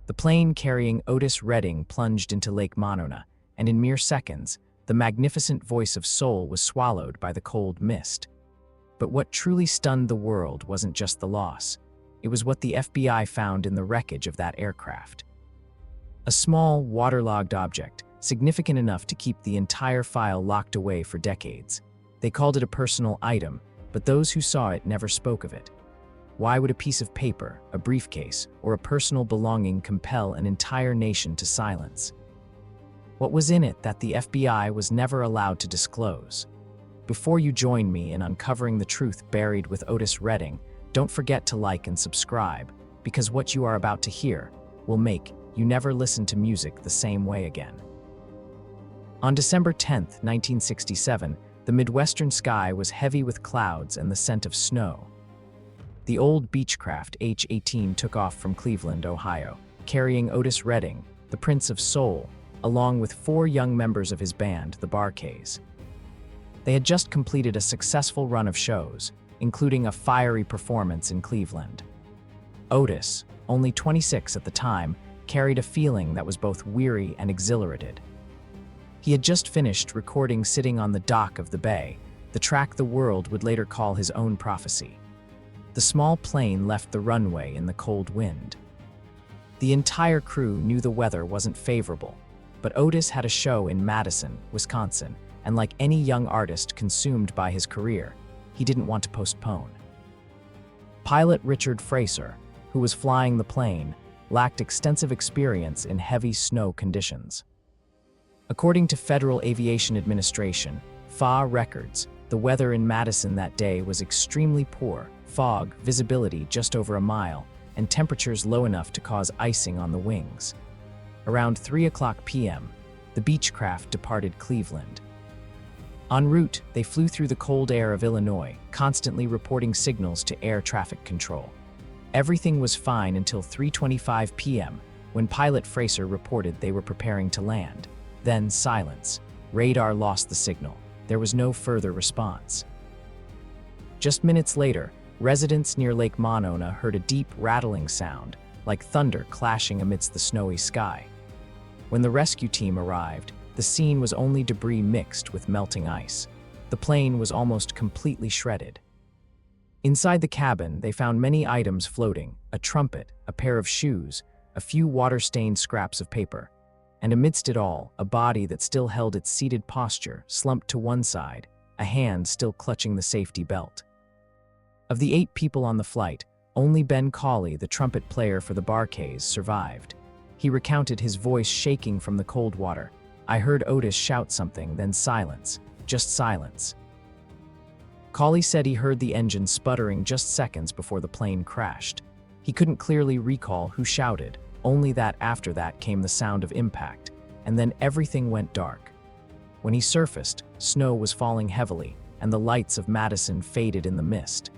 The plane carrying Otis Redding plunged into Lake Monona, and in mere seconds, the magnificent voice of soul was swallowed by the cold mist. But what truly stunned the world wasn't just the loss. It was what the FBI found in the wreckage of that aircraft. A small, waterlogged object, significant enough to keep the entire file locked away for decades. They called it a personal item, but those who saw it never spoke of it. Why would a piece of paper, a briefcase, or a personal belonging compel an entire nation to silence? What was in it that the FBI was never allowed to disclose? Before you join me in uncovering the truth buried with Otis Redding, don't forget to like and subscribe, because what you are about to hear will make you never listen to music the same way again. On December 10, 1967, the Midwestern sky was heavy with clouds and the scent of snow. The old Beechcraft H-18 took off from Cleveland, Ohio, carrying Otis Redding, the Prince of Soul, along with 4 young members of his band, the Bar-Kays. They had just completed a successful run of shows, including a fiery performance in Cleveland. Otis, only 26 at the time, carried a feeling that was both weary and exhilarated. He had just finished recording Sitting on the Dock of the Bay, the track the world would later call his own prophecy. The small plane left the runway in the cold wind. The entire crew knew the weather wasn't favorable, but Otis had a show in Madison, Wisconsin, and like any young artist consumed by his career, he didn't want to postpone. Pilot Richard Fraser, who was flying the plane, lacked extensive experience in heavy snow conditions. According to Federal Aviation Administration, FAA records, the weather in Madison that day was extremely poor, fog, visibility just over a mile, and temperatures low enough to cause icing on the wings. Around 3:00 p.m., the Beechcraft departed Cleveland. En route, they flew through the cold air of Illinois, constantly reporting signals to air traffic control. Everything was fine until 3:25 p.m., when pilot Fraser reported they were preparing to land. Then silence. Radar lost the signal. There was no further response. Just minutes later, residents near Lake Monona heard a deep rattling sound, like thunder clashing amidst the snowy sky. When the rescue team arrived, the scene was only debris mixed with melting ice. The plane was almost completely shredded. Inside the cabin, they found many items floating: a trumpet, a pair of shoes, a few water-stained scraps of paper. And amidst it all, a body that still held its seated posture, slumped to one side, a hand still clutching the safety belt. Of the 8 people on the flight, only Ben Cauley, the trumpet player for the Bar-Kays, survived. He recounted, his voice shaking from the cold water. "I heard Otis shout something, then silence. Just silence." Cauley said he heard the engine sputtering just seconds before the plane crashed. He couldn't clearly recall who shouted, only that after that came the sound of impact, and then everything went dark. When he surfaced, snow was falling heavily, and the lights of Madison faded in the mist.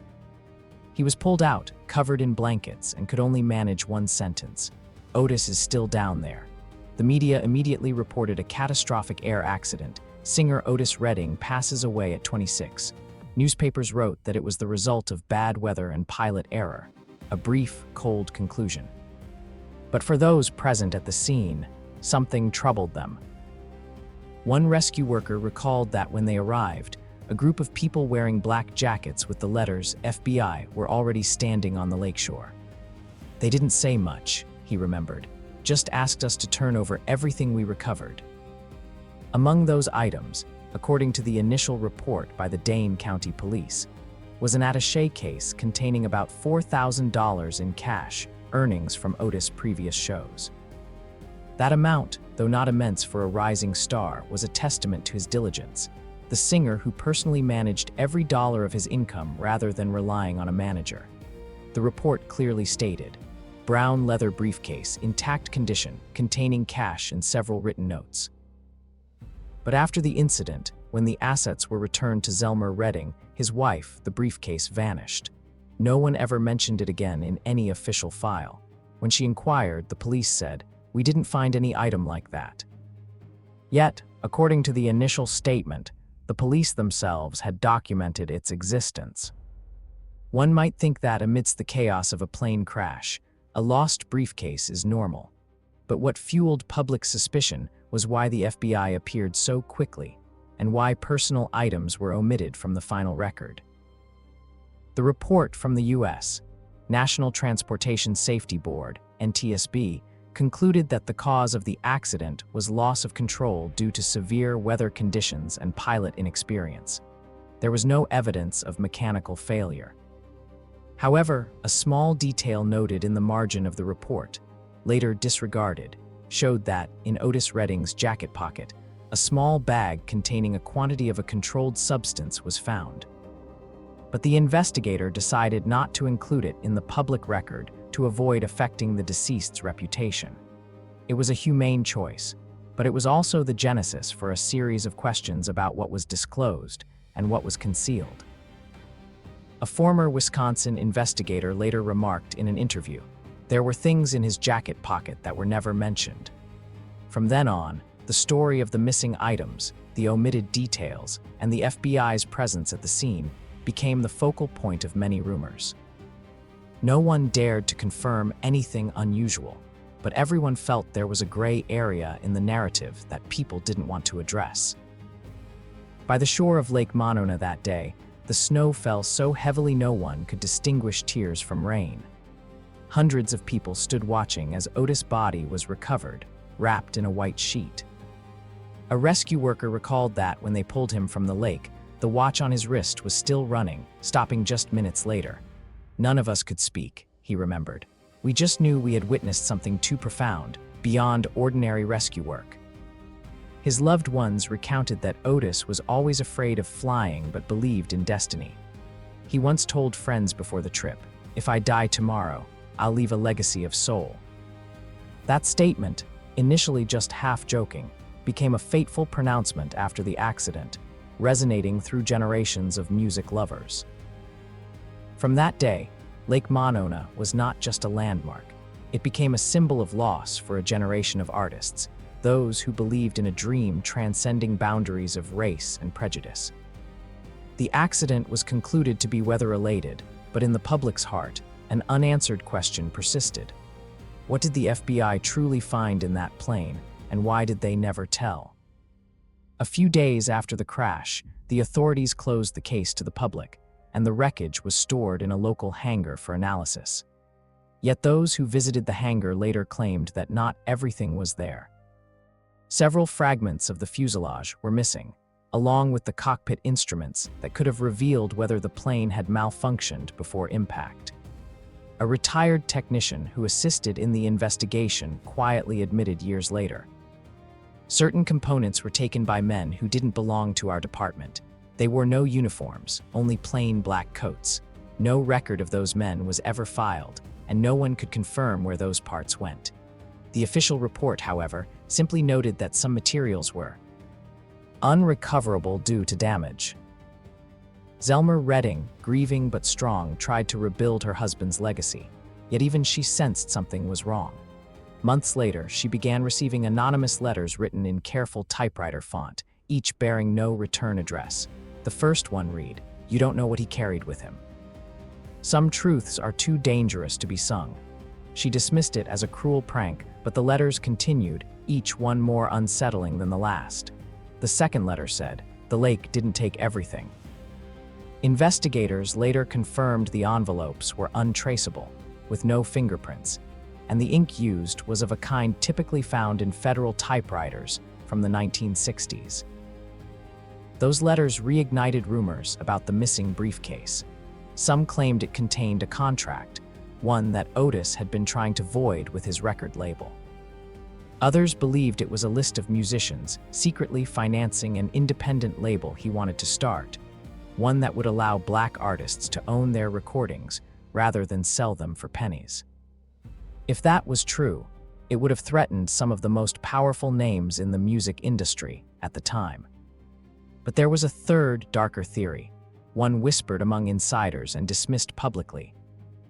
He was pulled out, covered in blankets, and could only manage one sentence: "Otis is still down there." The media immediately reported a catastrophic air accident. Singer Otis Redding passes away at 26. Newspapers wrote that it was the result of bad weather and pilot error. A brief, cold conclusion. But for those present at the scene, something troubled them. One rescue worker recalled that when they arrived, a group of people wearing black jackets with the letters FBI were already standing on the lakeshore. "They didn't say much," he remembered, "just asked us to turn over everything we recovered." Among those items, according to the initial report by the Dane County Police, was an attaché case containing about $4,000 in cash, earnings from Otis' previous shows. That amount, though not immense for a rising star, was a testament to his diligence. The singer who personally managed every dollar of his income rather than relying on a manager. The report clearly stated, brown leather briefcase, intact condition, containing cash and several written notes. But after the incident, when the assets were returned to Zelmer Redding, his wife, the briefcase vanished. No one ever mentioned it again in any official file. When she inquired, the police said, "We didn't find any item like that." Yet, according to the initial statement, the police themselves had documented its existence. One might think that amidst the chaos of a plane crash, a lost briefcase is normal. But what fueled public suspicion was why the FBI appeared so quickly and why personal items were omitted from the final record. The report from the U.S. National Transportation Safety Board, NTSB, concluded that the cause of the accident was loss of control due to severe weather conditions and pilot inexperience. There was no evidence of mechanical failure. However, a small detail noted in the margin of the report, later disregarded, showed that, in Otis Redding's jacket pocket, a small bag containing a quantity of a controlled substance was found. But the investigator decided not to include it in the public record to avoid affecting the deceased's reputation. It was a humane choice, but it was also the genesis for a series of questions about what was disclosed and what was concealed. A former Wisconsin investigator later remarked in an interview, "There were things in his jacket pocket that were never mentioned." From then on, the story of the missing items, the omitted details, and the FBI's presence at the scene became the focal point of many rumors. No one dared to confirm anything unusual, but everyone felt there was a gray area in the narrative that people didn't want to address. By the shore of Lake Monona that day, the snow fell so heavily no one could distinguish tears from rain. Hundreds of people stood watching as Otis' body was recovered, wrapped in a white sheet. A rescue worker recalled that when they pulled him from the lake, the watch on his wrist was still running, stopping just minutes later. "None of us could speak," he remembered. "We just knew we had witnessed something too profound, beyond ordinary rescue work." His loved ones recounted that Otis was always afraid of flying but believed in destiny. He once told friends before the trip, "If I die tomorrow, I'll leave a legacy of soul." That statement, initially just half joking, became a fateful pronouncement after the accident, resonating through generations of music lovers. From that day, Lake Monona was not just a landmark. It became a symbol of loss for a generation of artists, those who believed in a dream transcending boundaries of race and prejudice. The accident was concluded to be weather-related, but in the public's heart, an unanswered question persisted. What did the FBI truly find in that plane, and why did they never tell? A few days after the crash, the authorities closed the case to the public, and the wreckage was stored in a local hangar for analysis. Yet those who visited the hangar later claimed that not everything was there. Several fragments of the fuselage were missing, along with the cockpit instruments that could have revealed whether the plane had malfunctioned before impact. A retired technician who assisted in the investigation quietly admitted years later, "Certain components were taken by men who didn't belong to our department. They wore no uniforms, only plain black coats. No record of those men was ever filed, and no one could confirm where those parts went." The official report, however, simply noted that some materials were unrecoverable due to damage. Zelmer Redding, grieving but strong, tried to rebuild her husband's legacy, yet even she sensed something was wrong. Months later, she began receiving anonymous letters written in careful typewriter font, each bearing no return address. The first one read, "You don't know what he carried with him." Some truths are too dangerous to be sung. She dismissed it as a cruel prank, but the letters continued, each one more unsettling than the last. The second letter said, "The lake didn't take everything." Investigators later confirmed the envelopes were untraceable, with no fingerprints, and the ink used was of a kind typically found in federal typewriters from the 1960s. Those letters reignited rumors about the missing briefcase. Some claimed it contained a contract, one that Otis had been trying to void with his record label. Others believed it was a list of musicians secretly financing an independent label he wanted to start, one that would allow black artists to own their recordings rather than sell them for pennies. If that was true, it would have threatened some of the most powerful names in the music industry at the time. But there was a third, darker theory, one whispered among insiders and dismissed publicly,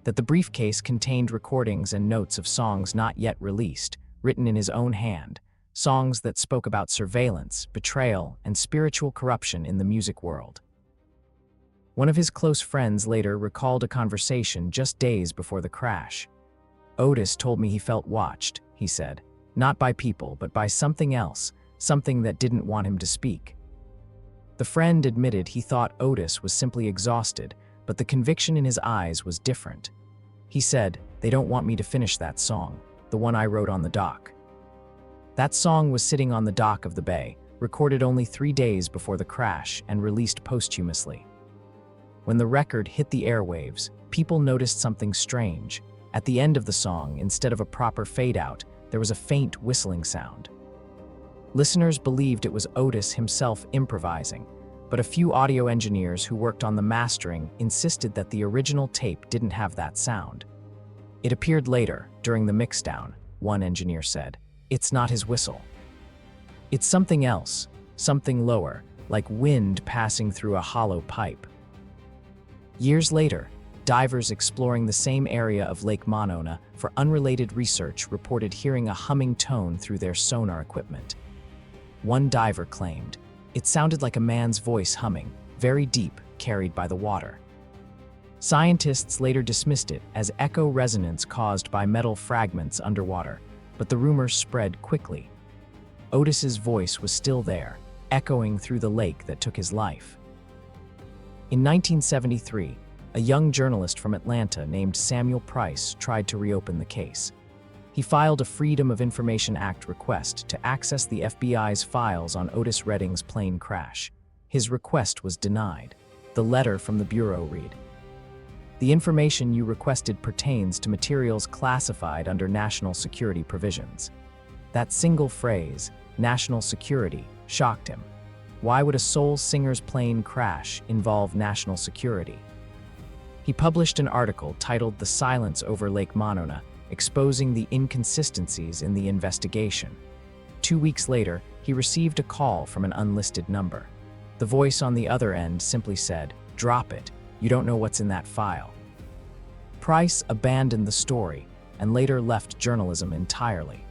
that the briefcase contained recordings and notes of songs not yet released, written in his own hand, songs that spoke about surveillance, betrayal, and spiritual corruption in the music world. One of his close friends later recalled a conversation just days before the crash. "Otis told me he felt watched," he said. Not by people, but by something else, something that didn't want him to speak. The friend admitted he thought Otis was simply exhausted, but the conviction in his eyes was different. He said, "They don't want me to finish that song, the one I wrote on the dock." That song was sitting on the dock of the bay, recorded only 3 days before the crash and released posthumously. When the record hit the airwaves, people noticed something strange. At the end of the song, instead of a proper fade-out, there was a faint whistling sound. Listeners believed it was Otis himself improvising, but a few audio engineers who worked on the mastering insisted that the original tape didn't have that sound. It appeared later, during the mixdown, one engineer said. "It's not his whistle. It's something else, something lower, like wind passing through a hollow pipe." Years later, divers exploring the same area of Lake Monona for unrelated research reported hearing a humming tone through their sonar equipment. One diver claimed, "It sounded like a man's voice humming, very deep, carried by the water." Scientists later dismissed it as echo resonance caused by metal fragments underwater, but the rumors spread quickly. Otis's voice was still there, echoing through the lake that took his life. In 1973, a young journalist from Atlanta named Samuel Price tried to reopen the case. He filed a Freedom of Information Act request to access the FBI's files on Otis Redding's plane crash. His request was denied. The letter from the Bureau read, "The information you requested pertains to materials classified under national security provisions." That single phrase, national security, shocked him. Why would a soul singer's plane crash involve national security? He published an article titled "The Silence Over Lake Monona," exposing the inconsistencies in the investigation. 2 weeks later, he received a call from an unlisted number. The voice on the other end simply said, "Drop it, you don't know what's in that file." Price abandoned the story and later left journalism entirely.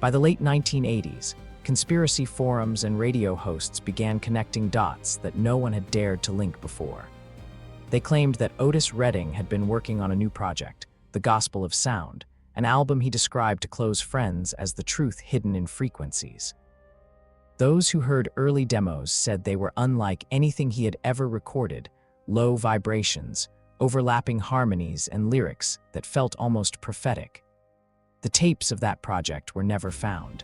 By the late 1980s, conspiracy forums and radio hosts began connecting dots that no one had dared to link before. They claimed that Otis Redding had been working on a new project, The Gospel of Sound, an album he described to close friends as the truth hidden in frequencies. Those who heard early demos said they were unlike anything he had ever recorded, low vibrations, overlapping harmonies and lyrics that felt almost prophetic. The tapes of that project were never found.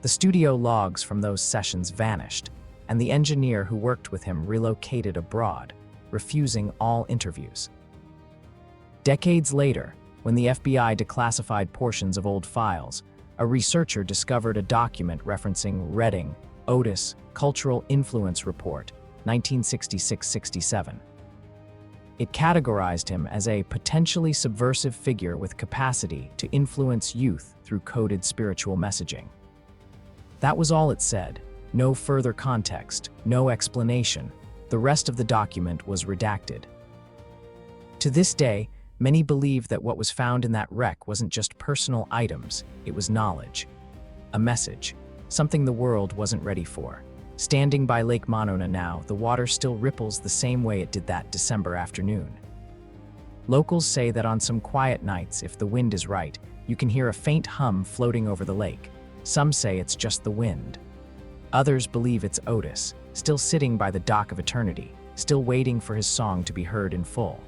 The studio logs from those sessions vanished, and the engineer who worked with him relocated abroad, refusing all interviews. Decades later, when the FBI declassified portions of old files, a researcher discovered a document referencing Redding, Otis, Cultural Influence Report, 1966-67. It categorized him as a potentially subversive figure with capacity to influence youth through coded spiritual messaging. That was all it said. No further context, no explanation. The rest of the document was redacted. To this day, many believe that what was found in that wreck wasn't just personal items, it was knowledge. A message, something the world wasn't ready for. Standing by Lake Monona now, the water still ripples the same way it did that December afternoon. Locals say that on some quiet nights, if the wind is right, you can hear a faint hum floating over the lake. Some say it's just the wind. Others believe it's Otis, still sitting by the dock of eternity, still waiting for his song to be heard in full.